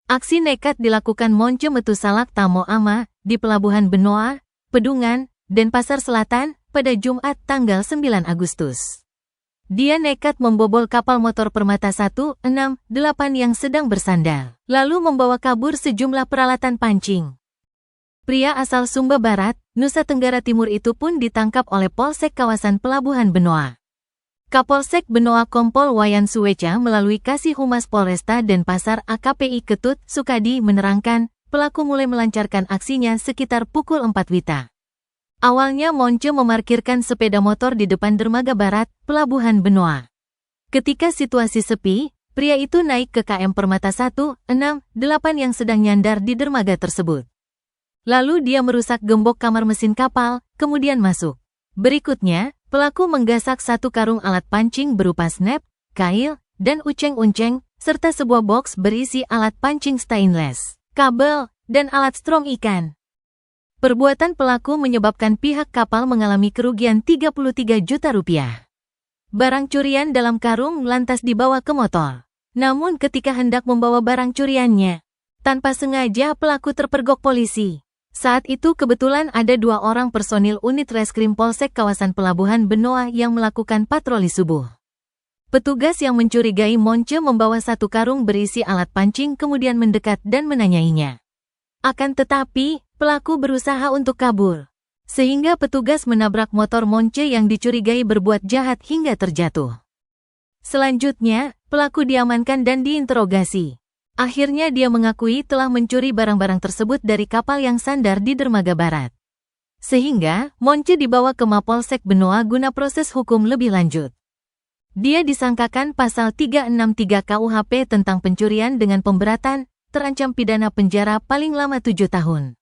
Aksi nekat dilakukan Monce Metusalak Tamo Ama di Pelabuhan Benoa, Pedungan, Denpasar Selatan pada Jumat tanggal 9 Agustus. Dia nekat membobol kapal motor Permata 168 yang sedang bersandar, lalu membawa kabur sejumlah peralatan pancing. Pria asal Sumba Barat, Nusa Tenggara Timur itu pun ditangkap oleh Polsek kawasan Pelabuhan Benoa. Kapolsek Benoa Kompol Wayan Suweca melalui Kasih Humas Polresta Denpasar AKPI Ketut Sukadi menerangkan, pelaku mulai melancarkan aksinya sekitar pukul 4 WITA. Awalnya Monce memarkirkan sepeda motor di depan dermaga barat, Pelabuhan Benoa. Ketika situasi sepi, pria itu naik ke KM Permata 168 yang sedang nyandar di dermaga tersebut. Lalu dia merusak gembok kamar mesin kapal, kemudian masuk. Berikutnya, pelaku menggasak satu karung alat pancing berupa snap, kail, dan unceng-unceng, serta sebuah box berisi alat pancing stainless, kabel, dan alat strom ikan. Perbuatan pelaku menyebabkan pihak kapal mengalami kerugian 33 juta rupiah. Barang curian dalam karung lantas dibawa ke motor. Namun ketika hendak membawa barang curiannya, tanpa sengaja pelaku terpergok polisi. Saat itu kebetulan ada 2 orang personil unit reskrim Polsek kawasan Pelabuhan Benoa yang melakukan patroli subuh. Petugas yang mencurigai Monce membawa satu karung berisi alat pancing kemudian mendekat dan menanyainya. Akan tetapi, pelaku berusaha untuk kabur. Sehingga petugas menabrak motor Monce yang dicurigai berbuat jahat hingga terjatuh. Selanjutnya, pelaku diamankan dan diinterogasi. Akhirnya dia mengakui telah mencuri barang-barang tersebut dari kapal yang sandar di dermaga barat. Sehingga, Monce dibawa ke Mapolsek Benoa guna proses hukum lebih lanjut. Dia disangkakan pasal 363 KUHP tentang pencurian dengan pemberatan, terancam pidana penjara paling lama 7 tahun.